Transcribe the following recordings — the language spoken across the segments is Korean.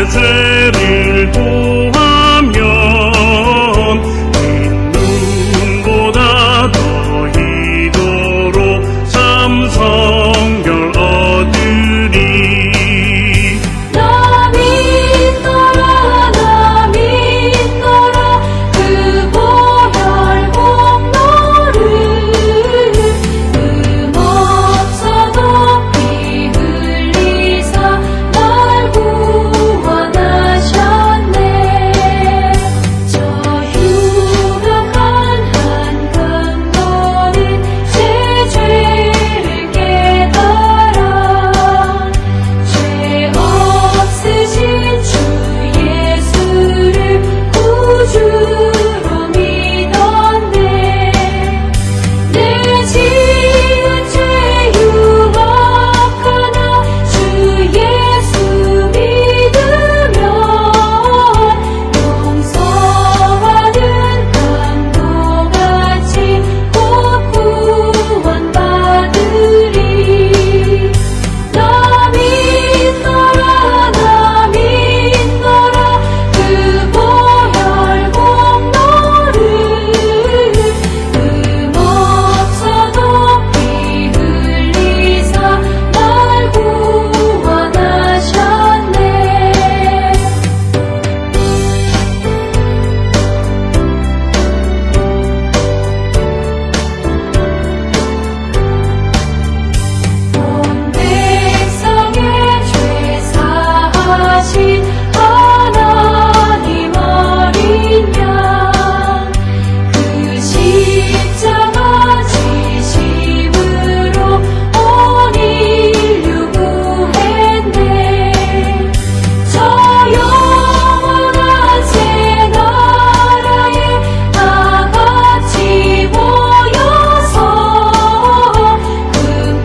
죄를 고하면 흰 눈보다 더 희도록 참 성결 얻으리. 나 믿노라 그 보혈 공로를 없어도 피 흘리사 날 구원하셨네. 저 유력한 한 근거는 제 죄를 깨달아 죄 없으신 주 예수를 구주로 믿었네. 내 지은 죄 유혹하나 주 예수 믿으면 용서받은 강도같이 곧 구원받으리. 나 믿노라 그 보혈 공로를 없어도 피 흘리사 날 구원하셨네. 온 백성의 죄 사하신 하나님 어린 양, 그 십자가 지심으로 온 인류 구했네. 저 영원한 새 나라에 다 같이 모여서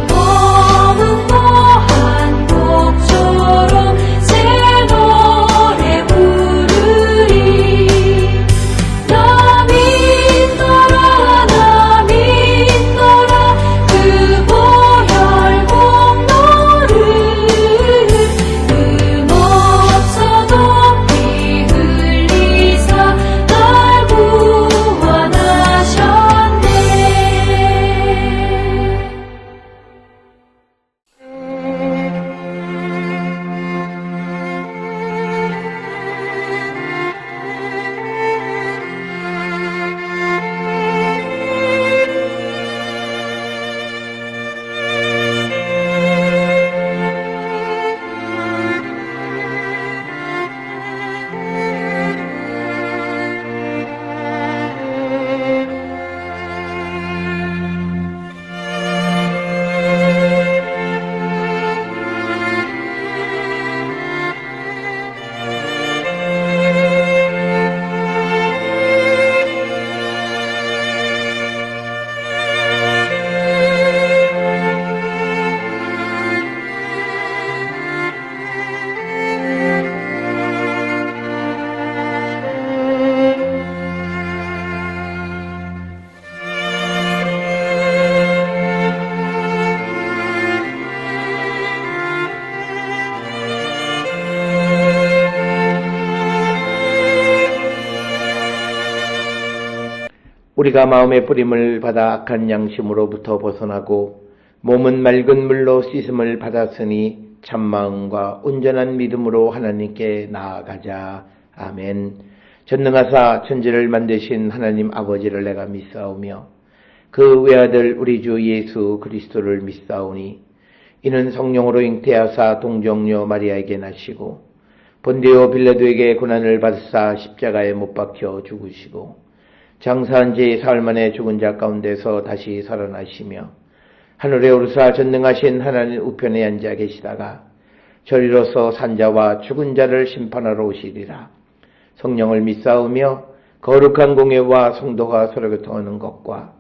흠뻑흠뻑 한 곡조로 새 노래 부르리. 나 믿노라 그 보혈 공로를 없어도 피 흘리사 날 구원하셨네. 우리가 마음의 뿌림을 받아 악한 양심으로부터 벗어나고 몸은 맑은 물로 씻음을 받았으니 참마음과 온전한 믿음으로 하나님께 나아가자. 아멘. 전능하사 천지를 만드신 하나님 아버지를 내가 믿사오며 그 외아들 우리 주 예수 그리스도를 믿사오니 이는 성령으로 잉태하사 동정녀 마리아에게 나시고 본디오 빌라도에게 고난을 받으사 십자가에 못 박혀 죽으시고 장사한 지 사흘 만에 죽은 자 가운데서 다시 살아나시며 하늘에 오르사 전능하신 하나님 우편에 앉아 계시다가 저리로서 산자와 죽은 자를 심판하러 오시리라. 성령을 믿사오며 거룩한 공예와 성도가 서로 교통하는 것과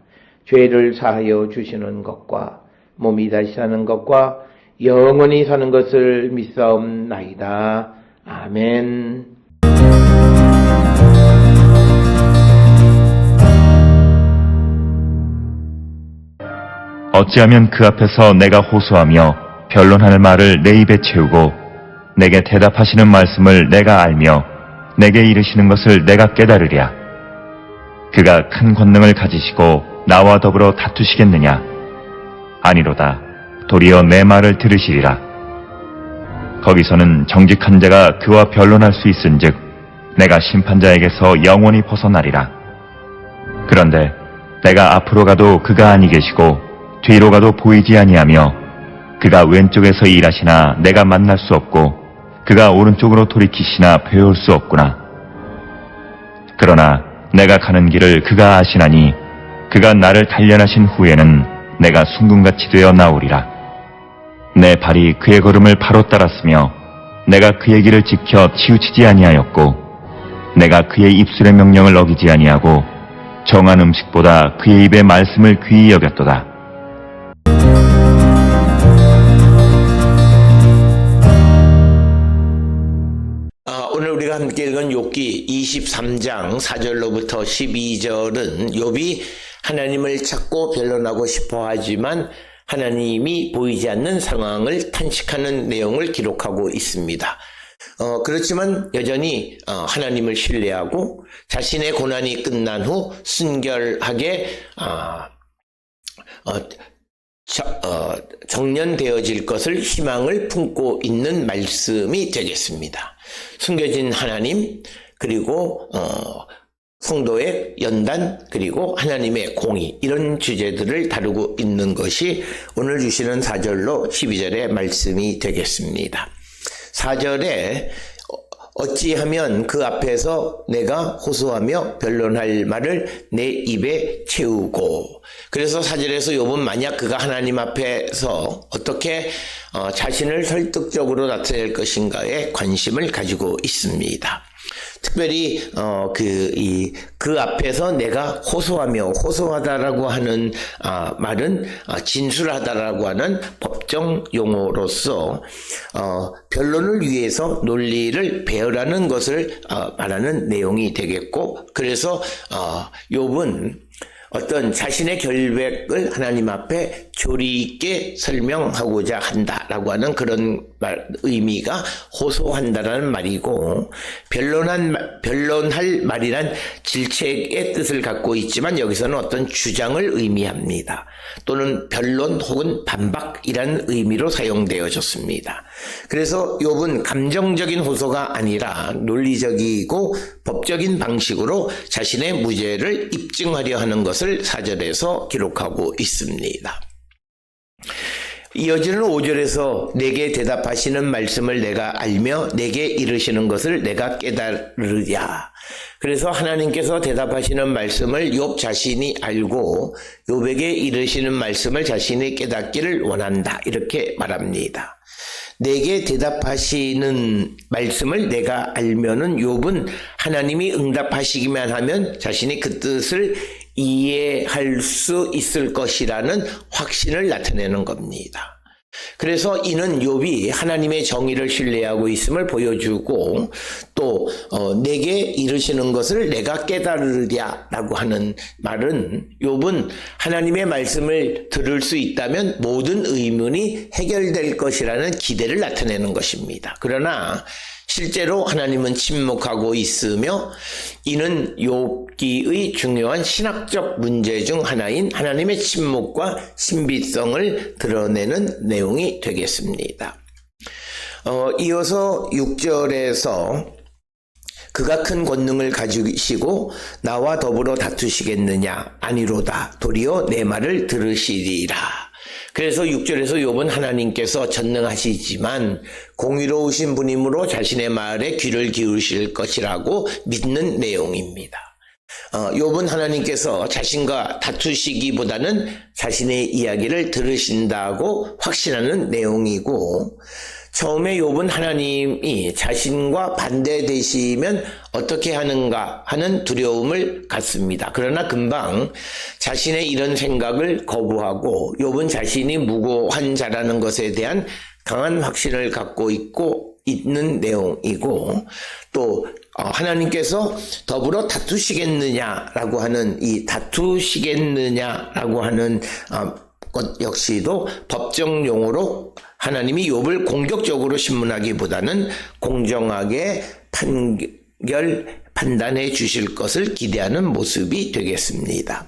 죄를 사하여 주시는 것과 몸이 다시 사는 것과 영원히 사는 것을 믿사옵나이다. 아멘. 어찌하면 그 앞에서 내가 호소하며 변론하는 말을 내 입에 채우고 내게 대답하시는 말씀을 내가 알며 내게 이르시는 것을 내가 깨달으랴. 그가 큰 권능을 가지시고 나와 더불어 다투시겠느냐? 아니로다. 도리어 내 말을 들으시리라. 거기서는 정직한 자가 그와 변론할 수 있은즉 내가 심판자에게서 영원히 벗어나리라. 그런데 내가 앞으로 가도 그가 아니 계시고 뒤로 가도 보이지 아니하며 그가 왼쪽에서 일하시나 내가 만날 수 없고 그가 오른쪽으로 돌이키시나 배울 수 없구나. 그러나 내가 가는 길을 그가 아시나니 그가 나를 단련하신 후에는 내가 순금같이 되어 나오리라. 내 발이 그의 걸음을 바로 따랐으며 내가 그의 길을 지켜 치우치지 아니하였고 내가 그의 입술의 명령을 어기지 아니하고 정한 음식보다 그의 입의 말씀을 귀히 여겼도다. 오늘 우리가 함께 읽은 욥기 23장 4절로부터 12절은 욥이 하나님을 찾고 변론하고 싶어 하지만 하나님이 보이지 않는 상황을 탄식하는 내용을 기록하고 있습니다. 그렇지만 여전히 하나님을 신뢰하고 자신의 고난이 끝난 후 순결하게 정련되어질 것을 희망을 품고 있는 말씀이 되겠습니다. 숨겨진 하나님, 그리고 성도의 연단, 그리고 하나님의 공의, 이런 주제들을 다루고 있는 것이 오늘 주시는 4절로 12절의 말씀이 되겠습니다. 4절에 어찌하면 그 앞에서 내가 호소하며 변론할 말을 내 입에 채우고, 그래서 4절에서 욥은 만약 그가 하나님 앞에서 어떻게 자신을 설득적으로 나타낼 것인가에 관심을 가지고 있습니다. 특별히 그 앞에서 내가 호소하다라고 하는 말은 진술하다라고 하는 법정 용어로서 변론을 위해서 논리를 배열하는 것을 말하는 내용이 되겠고, 그래서 욥은 어떤 자신의 결백을 하나님 앞에 조리 있게 설명하고자 한다라고 하는 그런 의미가 호소한다라는 말이고, 변론할 말이란 질책의 뜻을 갖고 있지만 여기서는 어떤 주장을 의미합니다. 또는 변론 혹은 반박이라는 의미로 사용되어졌습니다. 그래서 욥은 감정적인 호소가 아니라 논리적이고 법적인 방식으로 자신의 무죄를 입증하려 하는 것을 4절에서 기록하고 있습니다. 이어지는 5절에서 내게 대답하시는 말씀을 내가 알며 내게 이르시는 것을 내가 깨달으랴. 그래서 하나님께서 대답하시는 말씀을 욥 자신이 알고 욥에게 이르시는 말씀을 자신이 깨닫기를 원한다, 이렇게 말합니다. 내게 대답하시는 말씀을 내가 알면은 욥은 하나님이 응답하시기만 하면 자신이 그 뜻을 이해할 수 있을 것이라는 확신을 나타내는 겁니다. 그래서 이는 욥이 하나님의 정의를 신뢰하고 있음을 보여주고, 또 내게 이르시는 것을 내가 깨달으랴라고 하는 말은 욥은 하나님의 말씀을 들을 수 있다면 모든 의문이 해결될 것이라는 기대를 나타내는 것입니다. 그러나 실제로 하나님은 침묵하고 있으며 이는 욥기의 중요한 신학적 문제 중 하나인 하나님의 침묵과 신비성을 드러내는 내용이 되겠습니다. 이어서 6절에서 그가 큰 권능을 가지시고 나와 더불어 다투시겠느냐? 아니로다. 도리어 내 말을 들으시리라. 그래서 6절에서 욥은 하나님께서 전능하시지만 공의로우신 분이므로 자신의 말에 귀를 기울이실 것이라고 믿는 내용입니다. 욥은 하나님께서 자신과 다투시기보다는 자신의 이야기를 들으신다고 확신하는 내용이고, 처음에 욥은 하나님이 자신과 반대되시면 어떻게 하는가 하는 두려움을 갖습니다. 그러나 금방 자신의 이런 생각을 거부하고 욥은 자신이 무고한 자라는 것에 대한 강한 확신을 갖고 있는 내용이고, 또 하나님께서 더불어 다투시겠느냐라고 하는 이 다투시겠느냐라고 하는 것 역시도 법정 용어로 하나님이 욥을 공격적으로 신문하기보다는 공정하게 판단해 주실 것을 기대하는 모습이 되겠습니다.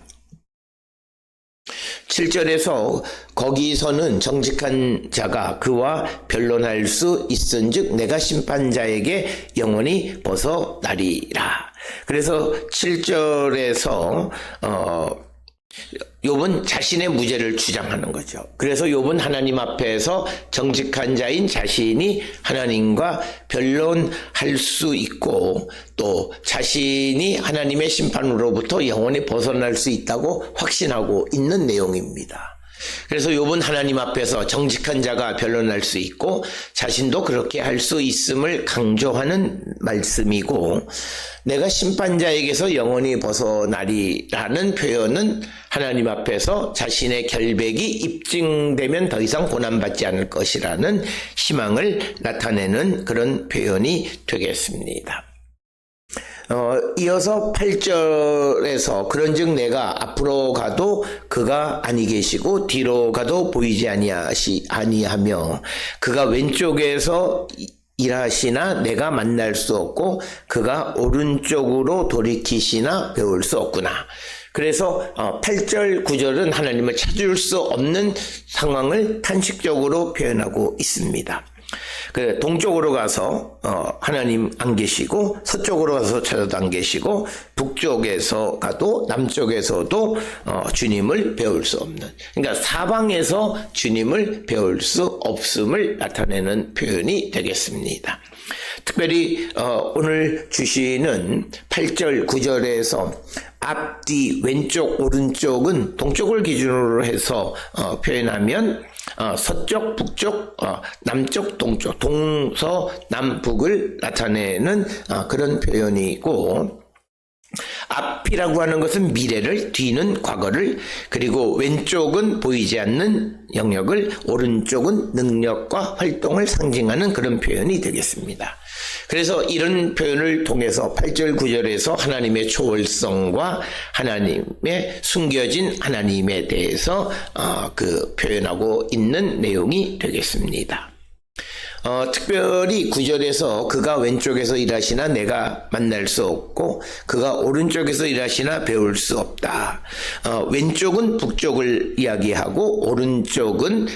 7절에서 거기서는 정직한 자가 그와 변론할 수 있은즉 내가 심판자에게 영원히 벗어나리라. 그래서 7절에서 욥은 자신의 무죄를 주장하는 거죠. 그래서 욥은 하나님 앞에서 정직한 자인 자신이 하나님과 변론할 수 있고 또 자신이 하나님의 심판으로부터 영원히 벗어날 수 있다고 확신하고 있는 내용입니다. 그래서 욥은 하나님 앞에서 정직한 자가 변론할 수 있고 자신도 그렇게 할 수 있음을 강조하는 말씀이고, 내가 심판자에게서 영원히 벗어나리라는 표현은 하나님 앞에서 자신의 결백이 입증되면 더 이상 고난받지 않을 것이라는 희망을 나타내는 그런 표현이 되겠습니다. 이어서 8절에서 그런즉 내가 앞으로 가도 그가 아니 계시고 뒤로 가도 보이지 아니하며 그가 왼쪽에서 일하시나 내가 만날 수 없고 그가 오른쪽으로 돌이키시나 배울 수 없구나. 그래서 8절 9절은 하나님을 찾을 수 없는 상황을 탄식적으로 표현하고 있습니다. 동쪽으로 가서 하나님 안 계시고 서쪽으로 가서 찾아도 안 계시고 북쪽에서 가도 남쪽에서도 주님을 배울 수 없는, 그러니까 사방에서 주님을 배울 수 없음을 나타내는 표현이 되겠습니다. 특별히 오늘 주시는 8절 9절에서 앞뒤 왼쪽 오른쪽은 동쪽을 기준으로 해서 표현하면 서쪽 북쪽 남쪽 동쪽 동서남북을 나타내는 그런 표현이고, 앞이라고 하는 것은 미래를, 뒤는 과거를, 그리고 왼쪽은 보이지 않는 영역을, 오른쪽은 능력과 활동을 상징하는 그런 표현이 되겠습니다. 그래서 이런 표현을 통해서 8절 9절에서 하나님의 초월성과 하나님의 숨겨진 하나님에 대해서 표현하고 있는 내용이 되겠습니다. 특별히 9절에서 그가 왼쪽에서 일하시나 내가 만날 수 없고 그가 오른쪽에서 일하시나 배울 수 없다. 왼쪽은 북쪽을 이야기하고 오른쪽은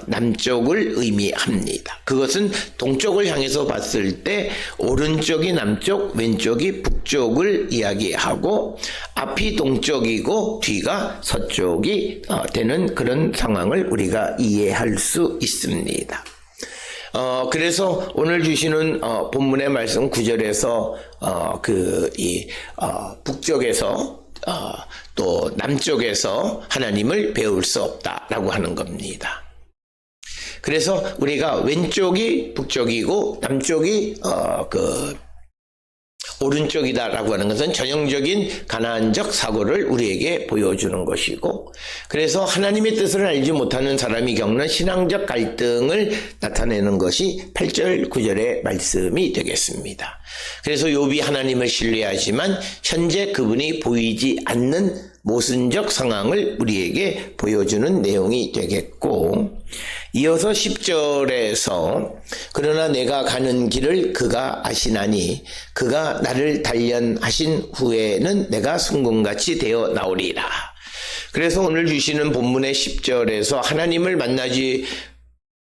남쪽을 의미합니다. 그것은 동쪽을 향해서 봤을 때 오른쪽이 남쪽, 왼쪽이 북쪽을 이야기하고 앞이 동쪽이고 뒤가 서쪽이 되는 그런 상황을 우리가 이해할 수 있습니다. 그래서 오늘 주시는 본문의 말씀 9절에서 북쪽에서 또 남쪽에서 하나님을 배울 수 없다라고 하는 겁니다. 그래서 우리가 왼쪽이 북쪽이고 남쪽이 오른쪽이다라고 하는 것은 전형적인 가나안적 사고를 우리에게 보여주는 것이고, 그래서 하나님의 뜻을 알지 못하는 사람이 겪는 신앙적 갈등을 나타내는 것이 8절 9절의 말씀이 되겠습니다. 그래서 욥이 하나님을 신뢰하지만 현재 그분이 보이지 않는 모순적 상황을 우리에게 보여주는 내용이 되겠고, 이어서 10절에서 그러나 내가 가는 길을 그가 아시나니 그가 나를 단련하신 후에는 내가 순금같이 되어 나오리라. 그래서 오늘 주시는 본문의 10절에서 하나님을 만나지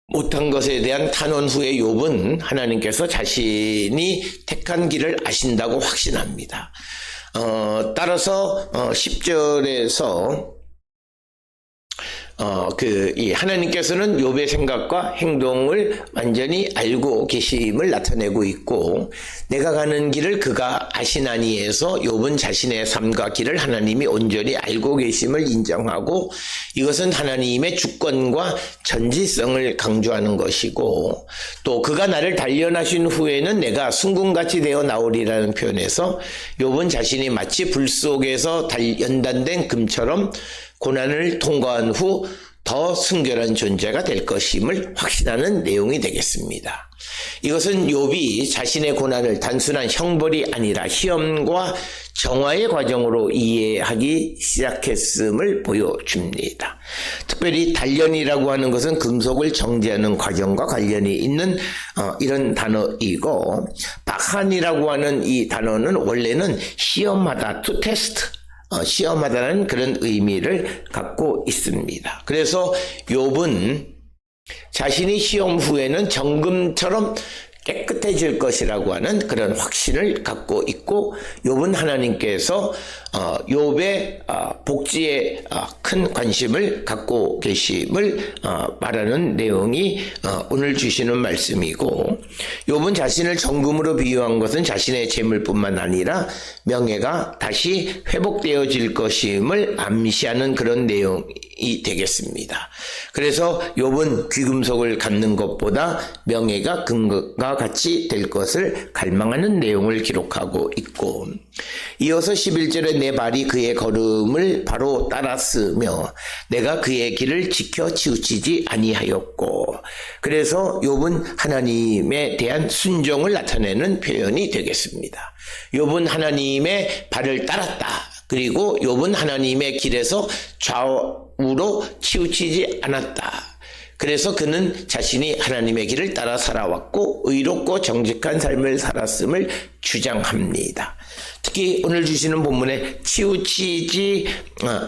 못한 것에 대한 탄원 후에 욥은 하나님께서 자신이 택한 길을 아신다고 확신합니다. 따라서 10절에서 이 하나님께서는 욥의 생각과 행동을 완전히 알고 계심을 나타내고 있고, 내가 가는 길을 그가 아시나니에서 욥은 자신의 삶과 길을 하나님이 온전히 알고 계심을 인정하고, 이것은 하나님의 주권과 전지성을 강조하는 것이고, 또 그가 나를 단련하신 후에는 내가 순금같이 되어 나오리라는 표현에서 욥은 자신이 마치 불 속에서 연단된 금처럼 고난을 통과한 후 더 순결한 존재가 될 것임을 확신하는 내용이 되겠습니다. 이것은 욥이 자신의 고난을 단순한 형벌이 아니라 시험과 정화의 과정으로 이해하기 시작했음을 보여줍니다. 특별히 단련이라고 하는 것은 금속을 정제하는 과정과 관련이 있는 이런 단어이고, 박한이라고 하는 이 단어는 원래는 시험하다, to test, 시험하다는 그런 의미를 갖고 있습니다. 그래서 욥은 자신이 시험 후에는 정금처럼 깨끗해질 것이라고 하는 그런 확신을 갖고 있고, 욥은 하나님께서 욥의 복지에 큰 관심을 갖고 계심을 말하는 내용이 오늘 주시는 말씀이고, 욥은 자신을 정금으로 비유한 것은 자신의 재물뿐만 아니라 명예가 다시 회복되어질 것임을 암시하는 그런 내용이 되겠습니다. 그래서 욥은 귀금속을 갖는 것보다 명예가 금과 같이 될 것을 갈망하는 내용을 기록하고 있고, 이어서 11절에 내 발이 그의 걸음을 바로 따랐으며 내가 그의 길을 지켜 치우치지 아니하였고, 그래서 욥은 하나님에 대한 순종을 나타내는 표현이 되겠습니다. 욥은 하나님의 발을 따랐다. 그리고 욥은 하나님의 길에서 좌우로 치우치지 않았다. 그래서 그는 자신이 하나님의 길을 따라 살아왔고 의롭고 정직한 삶을 살았음을 주장합니다. 특히 오늘 주시는 본문에 치우치지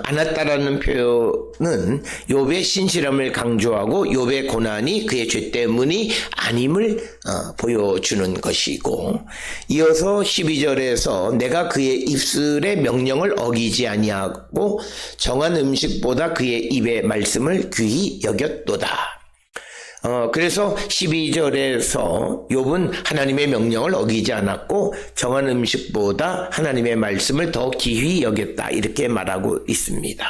않았다라는 표현은 욥의 신실함을 강조하고 욥의 고난이 그의 죄 때문이 아님을 보여주는 것이고, 이어서 12절에서 내가 그의 입술의 명령을 어기지 아니하고 정한 음식보다 그의 입의 말씀을 귀히 여겼도다. 그래서 12절에서 욥은 하나님의 명령을 어기지 않았고 정한 음식보다 하나님의 말씀을 더 귀히 여겼다, 이렇게 말하고 있습니다.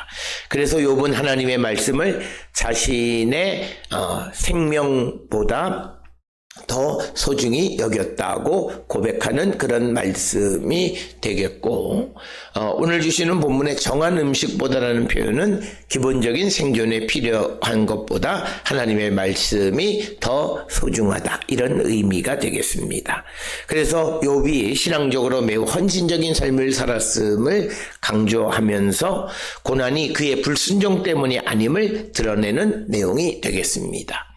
그래서 욥은 하나님의 말씀을 자신의 생명보다 더 소중히 여겼다고 고백하는 그런 말씀이 되겠고, 오늘 주시는 본문의 정한 음식보다라는 표현은 기본적인 생존에 필요한 것보다 하나님의 말씀이 더 소중하다, 이런 의미가 되겠습니다. 그래서 욥이 신앙적으로 매우 헌신적인 삶을 살았음을 강조하면서 고난이 그의 불순종 때문이 아님을 드러내는 내용이 되겠습니다.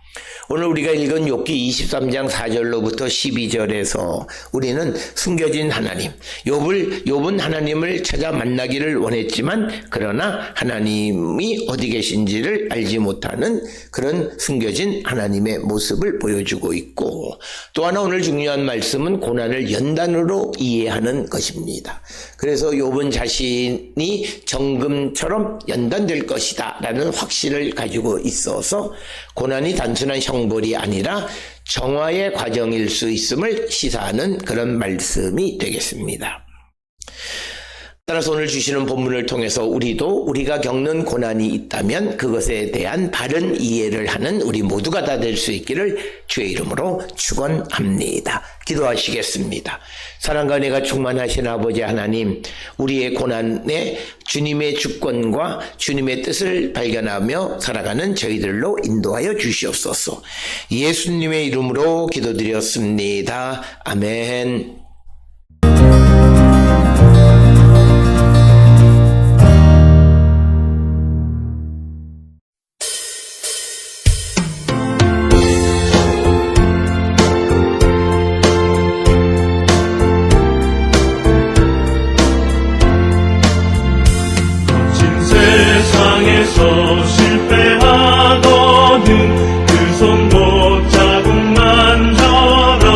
오늘 우리가 읽은 욥기 23장 4절로부터 12절에서 우리는 숨겨진 하나님, 욥은 하나님을 찾아 만나기를 원했지만 그러나 하나님이 어디 계신지를 알지 못하는 그런 숨겨진 하나님의 모습을 보여주고 있고, 또 하나 오늘 중요한 말씀은 고난을 연단으로 이해하는 것입니다. 그래서 욥은 자신이 정금처럼 연단될 것이다 라는 확신을 가지고 있어서 고난이 단순한 형벌이 아니라 정화의 과정일 수 있음을 시사하는 그런 말씀이 되겠습니다. 따라서 오늘 주시는 본문을 통해서 우리가 겪는 고난이 있다면 그것에 대한 바른 이해를 하는 우리 모두가 다 될 수 있기를 주의 이름으로 축원합니다. 기도하시겠습니다. 사랑과 은혜가 충만하신 아버지 하나님, 우리의 고난에 주님의 주권과 주님의 뜻을 발견하며 살아가는 저희들로 인도하여 주시옵소서. 예수님의 이름으로 기도드렸습니다. 아멘. 세상에서 실패하거든 그 손 못 자국 만져라.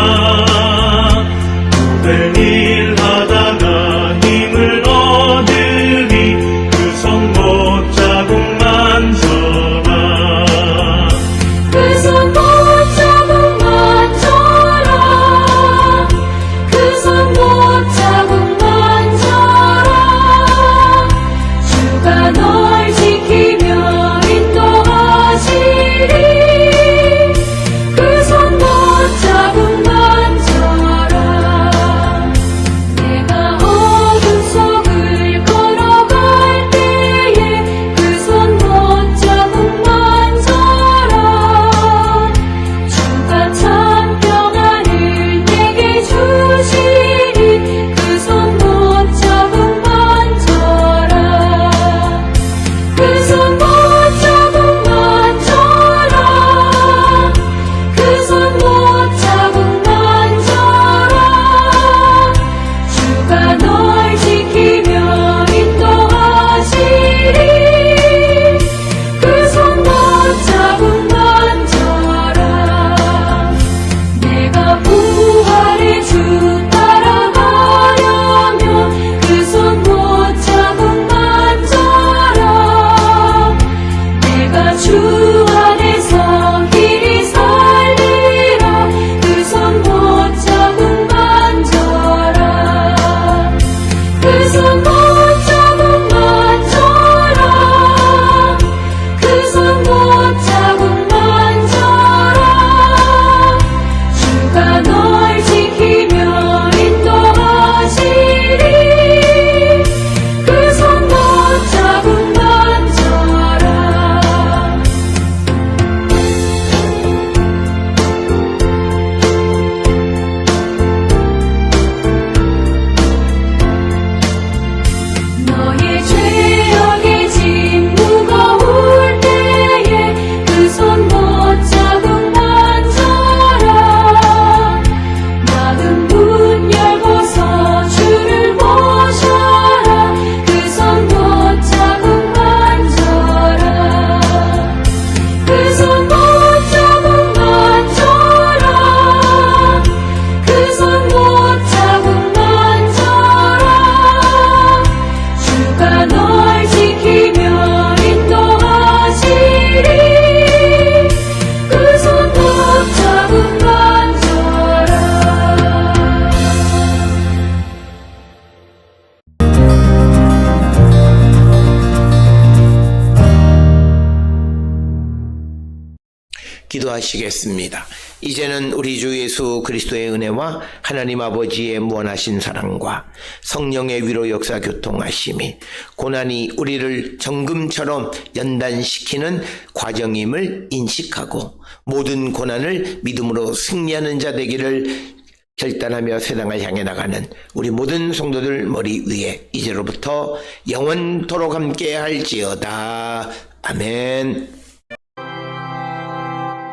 기도하시겠습니다. 이제는 우리 주 예수 그리스도의 은혜와 하나님 아버지의 무한하신 사랑과 성령의 위로 역사 교통하심이 고난이 우리를 정금처럼 연단시키는 과정임을 인식하고 모든 고난을 믿음으로 승리하는 자 되기를 결단하며 세상을 향해 나가는 우리 모든 성도들 머리 위에 이제로부터 영원토록 함께 할지어다. 아멘.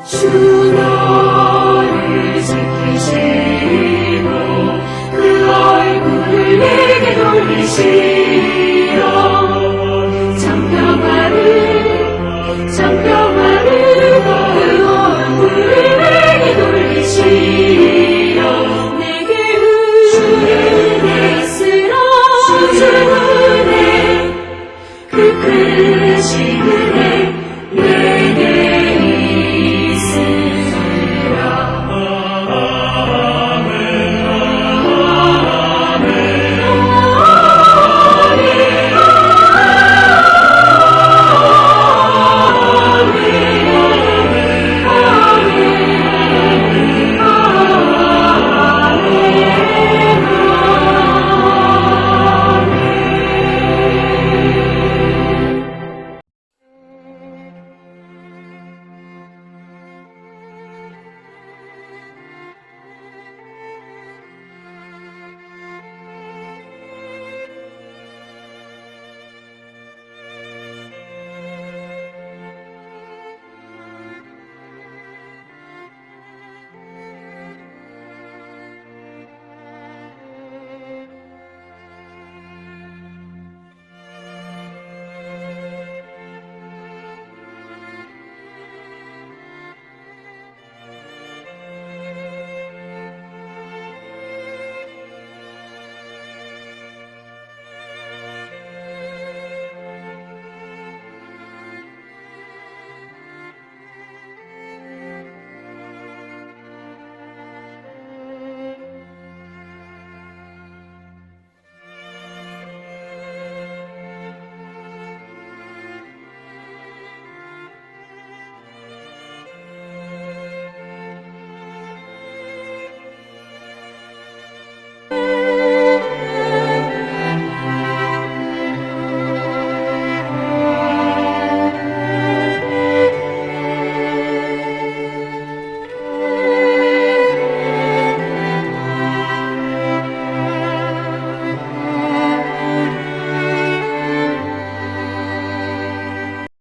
주라